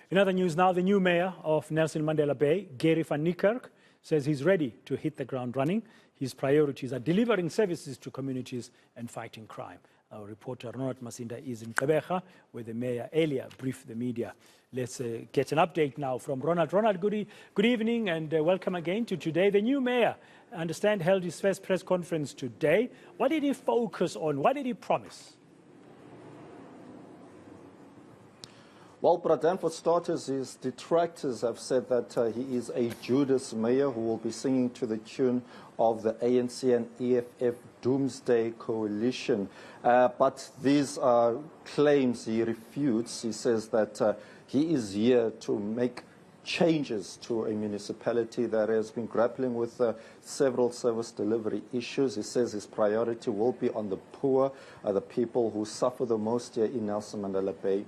In other news now, the new mayor of Nelson Mandela Bay, Gary van Niekerk, says he's ready to hit the ground running. His priorities are delivering services to communities and fighting crime. Our reporter Ronald Masinda is in Gqeberha, where the mayor earlier briefed the media. Let's get an update now from Ronald. Ronald, good evening and welcome again to today. The new mayor, I understand, held his first press conference today. What did he focus on? What did he promise? Well, Pradhan, for starters, his detractors have said that he is a Judas mayor who will be singing to the tune of the ANC and EFF Doomsday Coalition. But these claims he refutes. He says that he is here to make changes to a municipality that has been grappling with several service delivery issues. He says his priority will be on the poor, the people who suffer the most here in Nelson Mandela Bay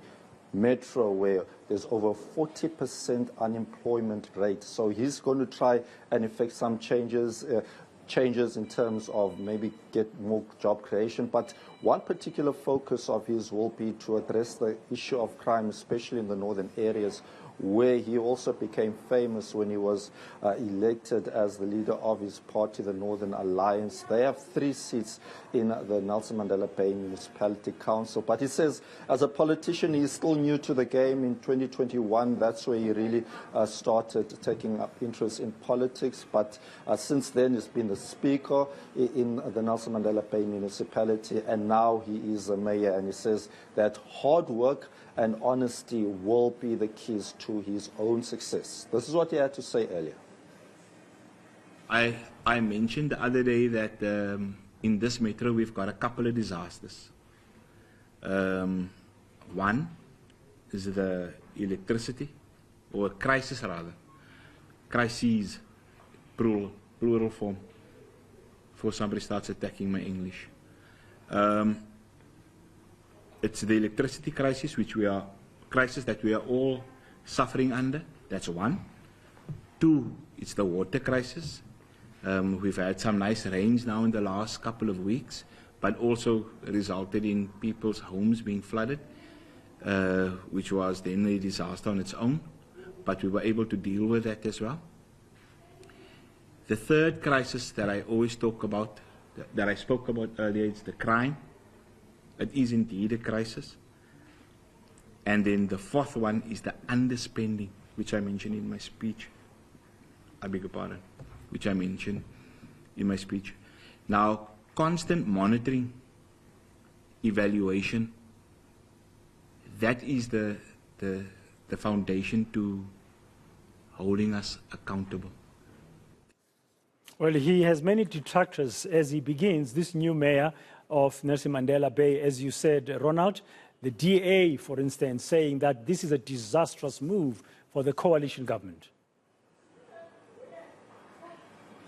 Metro, where there's over 40% unemployment rate. So he's going to try and effect some changes in terms of maybe get more job creation. But one particular focus of his will be to address the issue of crime, especially in the northern areas, where he also became famous when he was elected as the leader of his party, the Northern Alliance. They have 3 seats in the Nelson Mandela Bay Municipality Council. But he says, as a politician, he's still new to the game. In 2021, that's where he really started taking up interest in politics. But since then, he's been the speaker in the Nelson Mandela Bay Municipality, and now he is a mayor. And he says that hard work and honesty will be the keys to his own success. This is what he had to say earlier. I mentioned the other day that in this metro we've got a couple of disasters. One is the electricity, or crisis rather. Crises, plural form, before somebody starts attacking my English. It's the electricity crisis, crisis that we are all suffering under. That's one. 2, it's the water crisis. We've had some nice rains now in the last couple of weeks, but also resulted in people's homes being flooded, which was then a disaster on its own, but we were able to deal with that as well. The third crisis that I always talk about, that I spoke about earlier, is the crime. It is indeed a crisis. And then the fourth one is the underspending, which I mentioned in my speech. I beg your pardon, which I mentioned in my speech. Now, constant monitoring, evaluation, that is the foundation to holding us accountable. Well, he has many detractors as he begins, this new mayor of Nelson Mandela Bay, as you said, Ronald. The DA, for instance, saying that this is a disastrous move for the coalition government.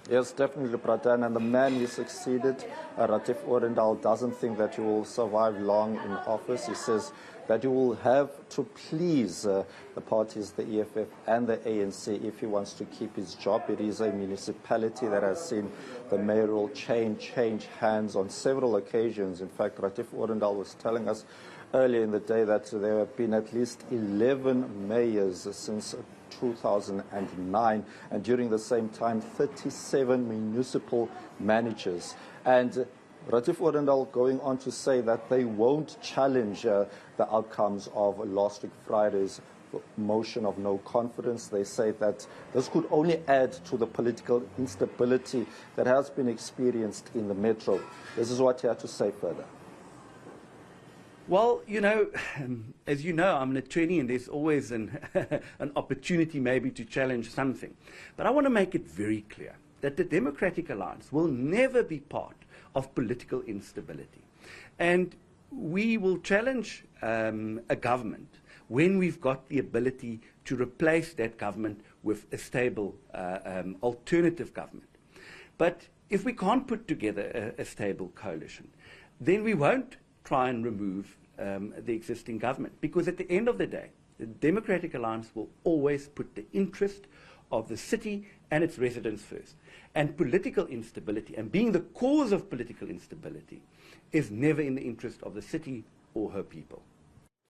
Yes, definitely, Pradhan. And the man he succeeded, Ratief Orendal, doesn't think that he will survive long in office. He says that he will have to please the parties, the EFF and the ANC, if he wants to keep his job. It is a municipality that has seen the mayoral change hands on several occasions. In fact, Ratief Orendal was telling us earlier in the day that there have been at least 11 mayors since 2009, and during the same time 37 municipal managers. And Ratief Orendal going on to say that they won't challenge the outcomes of last week Friday's motion of no confidence. They say that this could only add to the political instability that has been experienced in the metro. This is what he had to say further. Well, you know, as you know, I'm an attorney, and there's always an opportunity maybe to challenge something. But I want to make it very clear that the Democratic Alliance will never be part of political instability. And we will challenge a government when we've got the ability to replace that government with a stable alternative government. But if we can't put together a stable coalition, then we won't try and remove the existing government. Because at the end of the day, the Democratic Alliance will always put the interest of the city and its residents first. And political instability, and being the cause of political instability, is never in the interest of the city or her people.